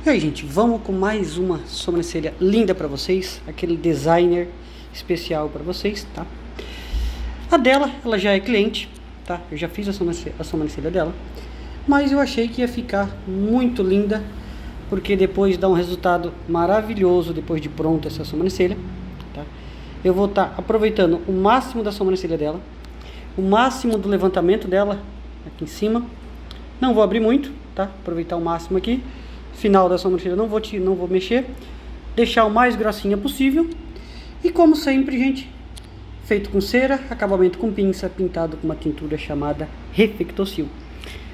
E aí, gente, vamos com mais uma sobrancelha linda pra vocês, aquele designer especial pra vocês, tá? A dela, ela já é cliente, tá? Eu já fiz a sobrancelha dela, mas eu achei que ia ficar muito linda, porque depois dá um resultado maravilhoso depois de pronta essa sobrancelha, tá? Eu vou estar aproveitando o máximo da sobrancelha dela, o máximo do levantamento dela aqui em cima. Não vou abrir muito, tá? Aproveitar o máximo aqui. Final da sobrancelha não vou mexer, deixar o mais grossinha possível. E como sempre, gente, feito com cera, acabamento com pinça, pintado com uma tintura chamada Reflectocil.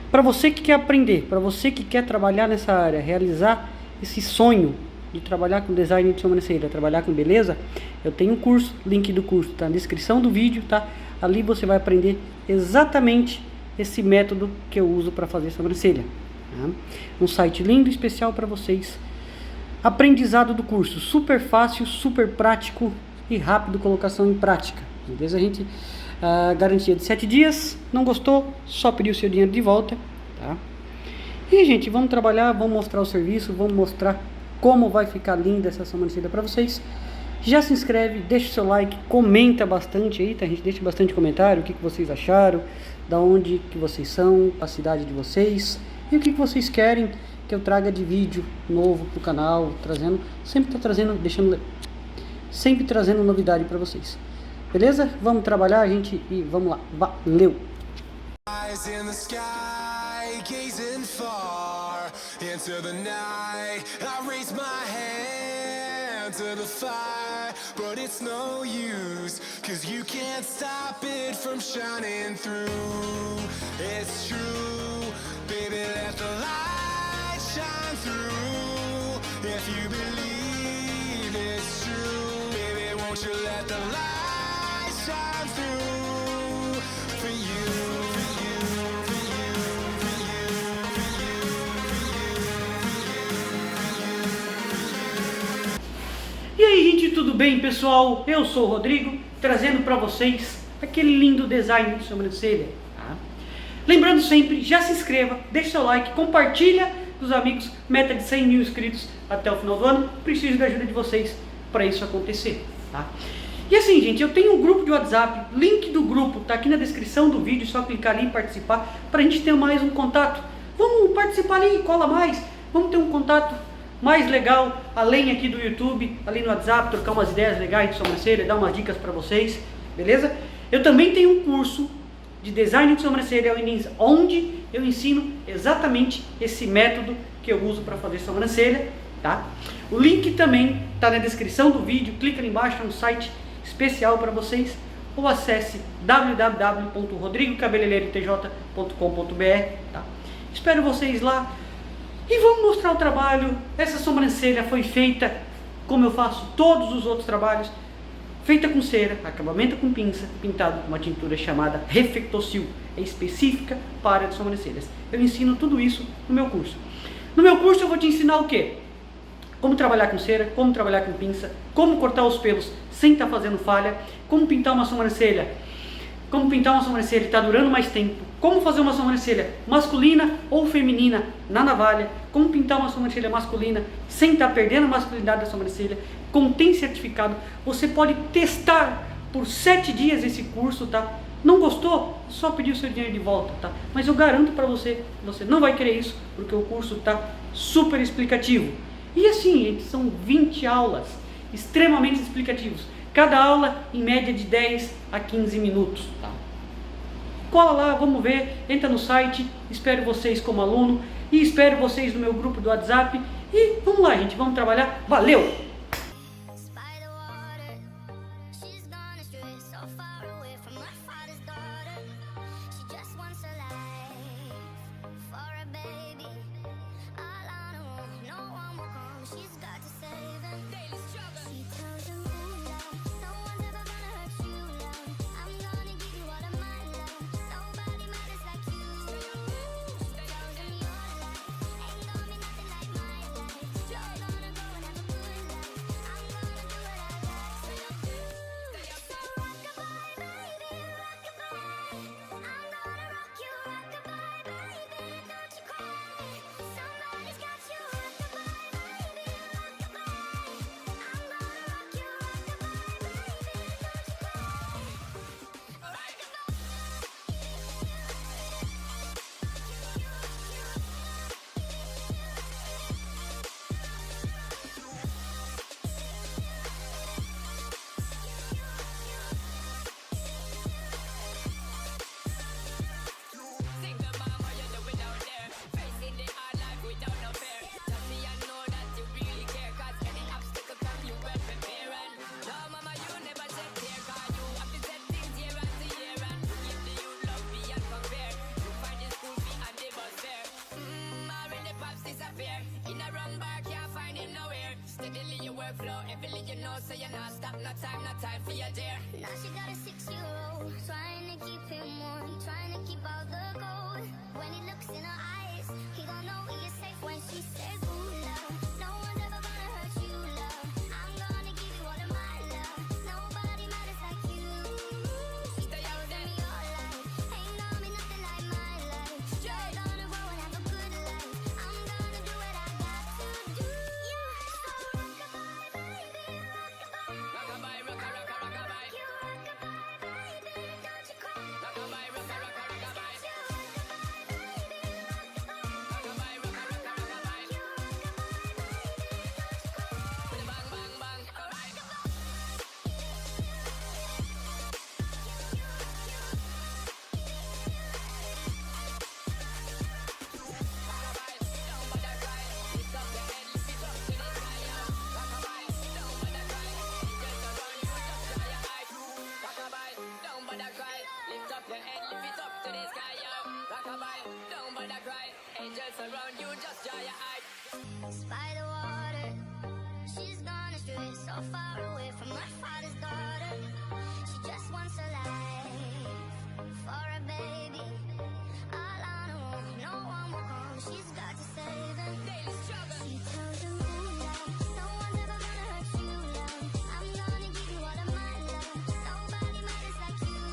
Para você que quer aprender, para você que quer trabalhar nessa área, realizar esse sonho de trabalhar com design de sobrancelha, trabalhar com beleza, eu tenho um curso, link do curso tá na descrição do vídeo, tá? Ali você vai aprender exatamente esse método que eu uso para fazer sobrancelha. Um site lindo, especial para vocês. Aprendizado do curso, super fácil, super prático e rápido colocação em prática. Beleza, gente? Garantia de 7 dias. Não gostou? Só pedir o seu dinheiro de volta, tá? E, gente, vamos trabalhar, vamos mostrar o serviço, vamos mostrar como vai ficar linda essa sobrancelha para vocês. Já se inscreve, deixa o seu like, comenta bastante aí, tá? A gente deixa bastante comentário, o que vocês acharam, da onde que vocês são, a cidade de vocês. E o que vocês querem que eu traga de vídeo novo pro canal, trazendo, sempre trazendo novidade para vocês. Beleza? Vamos trabalhar, gente, e vamos lá. Valeu! To the fire, but it's no use, 'cause you can't stop it from shining through. It's true, baby, let the light shine through. If you believe it's true, baby, won't you let the light shine through for you, for you, for you, for you, for you, for you. E aí, gente, tudo bem, pessoal? Eu sou o Rodrigo, trazendo para vocês aquele lindo design de sobrancelha, tá? Lembrando sempre, já se inscreva, deixe seu like, compartilha com os amigos, meta de 100 mil inscritos até o final do ano. Preciso da ajuda de vocês para isso acontecer, tá? E assim, gente, eu tenho um grupo de WhatsApp, link do grupo tá aqui na descrição do vídeo, só clicar ali e participar, para a gente ter mais um contato. Vamos participar ali, cola mais, vamos ter um contato mais legal, além aqui do YouTube, ali no WhatsApp, trocar umas ideias legais de sobrancelha, dar umas dicas para vocês, beleza? Eu também tenho um curso de design de sobrancelha, onde eu ensino exatamente esse método que eu uso para fazer sobrancelha, tá? O link também está na descrição do vídeo, clica ali embaixo, é um site especial para vocês, ou acesse www.rodrigocabeleireirotj.com.br, tá? Espero vocês lá. E vamos mostrar o trabalho. Essa sobrancelha foi feita como eu faço todos os outros trabalhos, feita com cera, acabamento com pinça, pintado com uma tintura chamada Reflectocil, é específica para a área de sobrancelhas. Eu ensino tudo isso no meu curso. No meu curso eu vou te ensinar o quê? Como trabalhar com cera, como trabalhar com pinça, como cortar os pelos sem estar fazendo falha, como pintar uma sobrancelha que está durando mais tempo, como fazer uma sobrancelha masculina ou feminina na navalha, como pintar uma sobrancelha masculina sem estar perdendo a masculinidade da sobrancelha, contém certificado. Você pode testar por 7 dias esse curso, tá? Não gostou? Só pedir o seu dinheiro de volta, tá? Mas eu garanto para você, você não vai querer isso, porque o curso tá super explicativo. E assim, são 20 aulas extremamente explicativos. Cada aula em média de 10 a 15 minutos, tá? Cola lá, vamos ver, entra no site, espero vocês como aluno e espero vocês no meu grupo do WhatsApp e vamos lá, gente, vamos trabalhar. Valeu! run back, can't find him nowhere. Steadily your workflow, every you know, so you're not stop, no time for your dear. Now she got a 6-year-old, trying to keep him warm, trying to keep all the gold. When he looks in her eyes, he don't know he is safe when she says, ooh, love, no one's ever gonna hurt you, love. I'm gonna give you all of my love. Nobody matters like you. Stay out there your life, ain't gonna be nothing like my life. You're gonna grow and have a good life. I'm gonna do what I got to do. Yeah, so rockabye, baby, rockabye. Rockabye, rockabye. You rockabye, baby, don't you cry. Rockabye, rockabye. Angels around you, just dry your eyes. By the water, she's gone astray, so far away from her father's daughter. She just wants a life for a baby, all on her own. No one will come, she's got to save him. Daily struggle. She tells him, ooh, love, no one's ever gonna hurt you, love. I'm gonna give you all of my love. Nobody matters like you.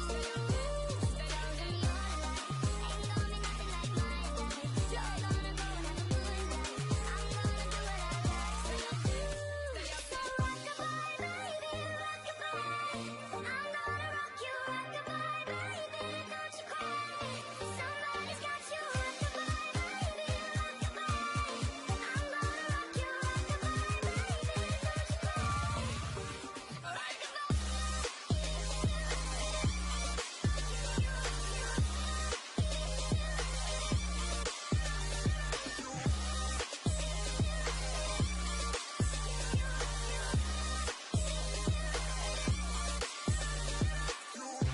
Stay out in your life, ain't gonna be nothing like my life. You're gonna go and have a good life. I'm gonna do what I got to do. So rockabye, baby, rockabye. I'm gonna rock you, rockabye, baby, don't you cry. Somebody's got you, rockabye, baby, rockabye. I'm gonna rock you, rockabye, baby, don't you cry.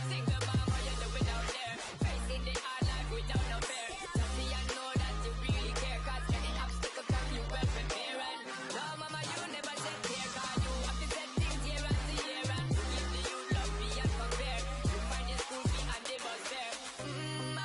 Single mom, how you doing out there? Facing the hard life without no fear. Just see I know that you really care, cause any obstacle come you well prepare. And no mama, you never take care, cause you have to set things year after year. And to give the youth love beyond compare. You find your school fee and the bus fare.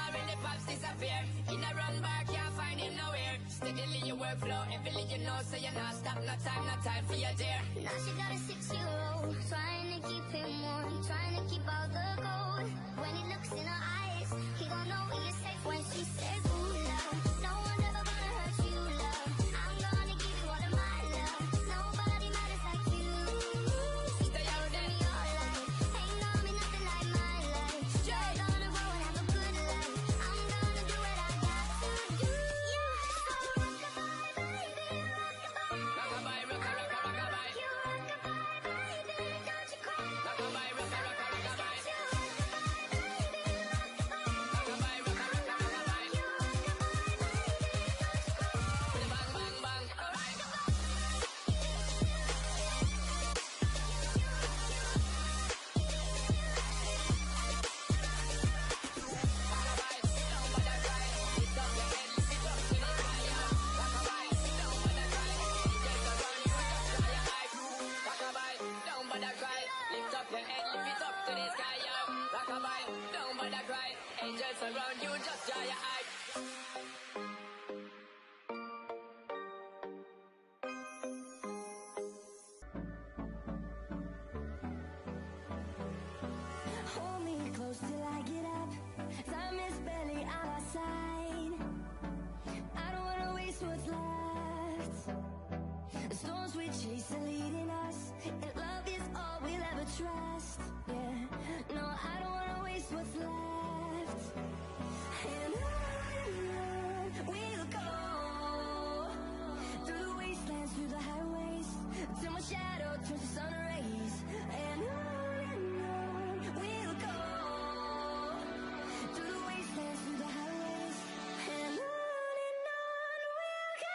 Already pops disappear. In a run back, can't find him nowhere. Steadily your workflow, every you know, so you're not stop, no time for your dear. Now she got a 6-year-old, trying to keep him warm, trying to keep all the gold. When he looks in her eyes, he don't know he is safe when she says, ooh, love, no one's ever gonna hurt you, love. I'm gonna give you all of my love. Nobody matters like you. Stay out in your life, ain't gonna be nothing like my life. You're gonna grow and have a good life. I'm gonna do what I got to do. Yeah, so rockabye, baby, rockabye. Rockabye, rockabye. You rockabye, baby, don't you cry. Rockabye, rockabye. Lift up your head, lift it up to the sky, yo. Rockabye, don't bother cry. Angels around you, just dry your eyes. Hold me close till I get up. Time is barely on our side. I don't wanna waste what's left. The storms we chase are leading us, and love is all we'll ever trust. Yeah, no, I don't wanna waste what's left. And on we'll go, through the wastelands, through the highways, till my shadow turns to sun rays. And on we'll go, through the wastelands, through the highways, and on we'll go.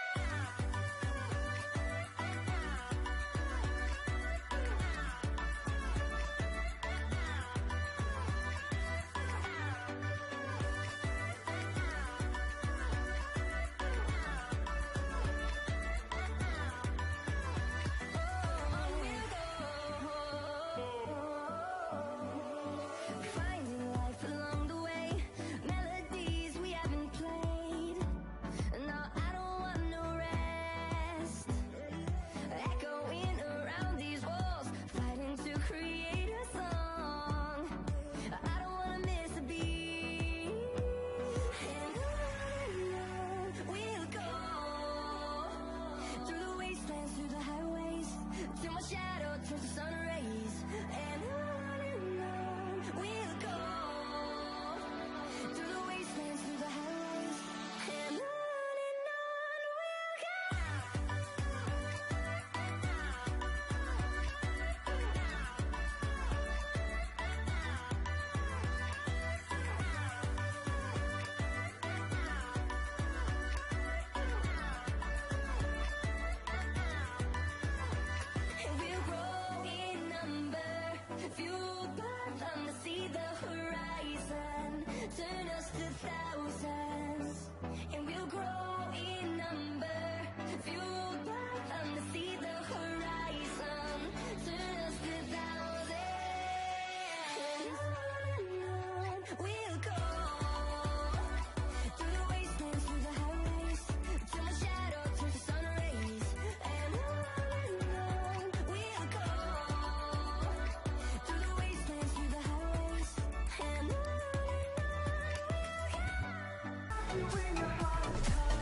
turns to sun rays, and on we'll go through the wastelands, through the highways, and on we'll go. And we'll grow in number, fueled by them to see the horizon, turn us to thousands. And we'll grow in number, fueled by them to see the horizon, turn us to thousands. And on we'll go through the wastelands, through the highways, till my shadow turns to sun rays, and on we'll go through the wastelands, through the highways, and on when your heart is tough.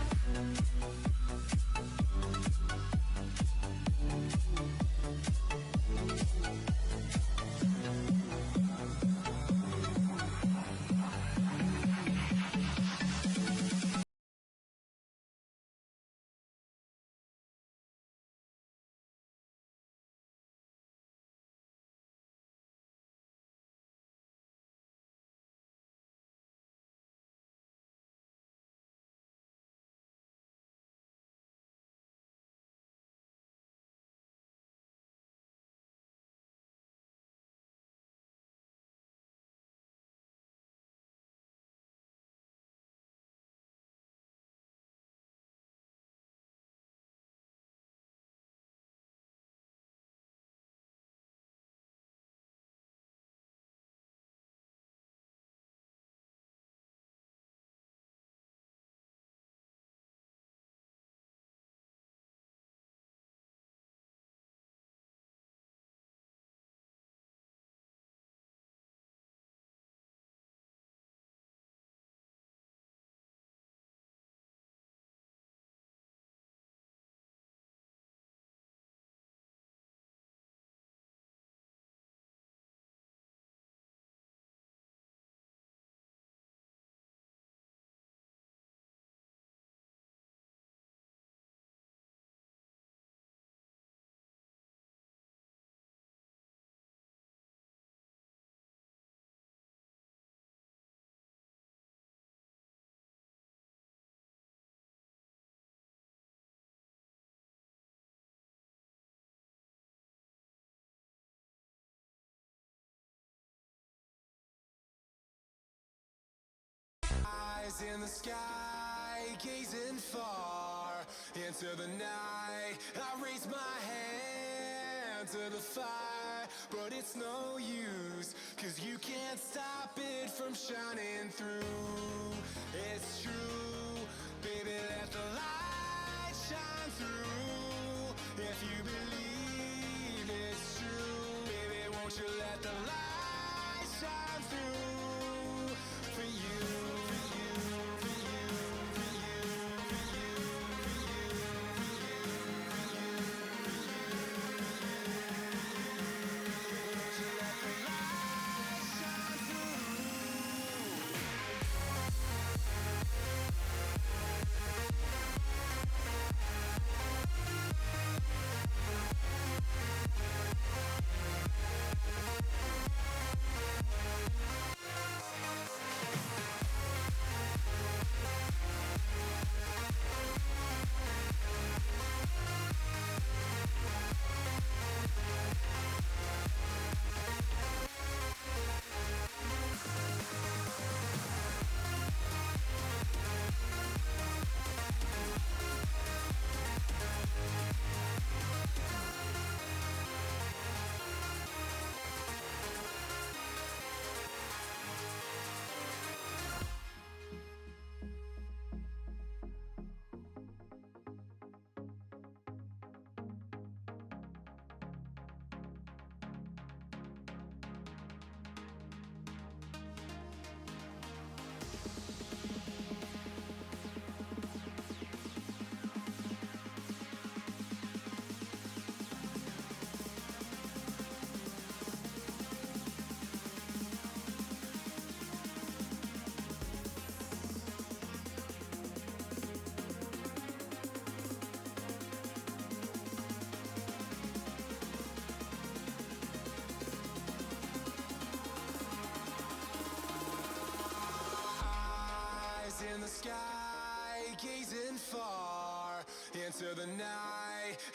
Eyes in the sky, gazing far into the night. I raise my hand to the fire, but it's no use, 'cause you can't stop it from shining through. It's true, baby, let the light shine through. If you believe it's true, baby, won't you let the light shine through for you, for you, for you, for you, for you, for you, for you, for you, won't you let the light shine through?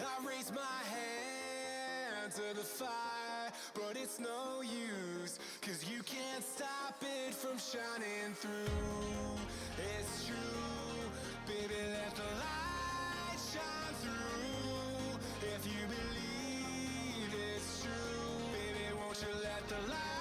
I raise my hand to the fire, but it's no use, 'cause you can't stop it from shining through. It's true, baby, let the light shine through. If you believe it's true, baby, won't you let the light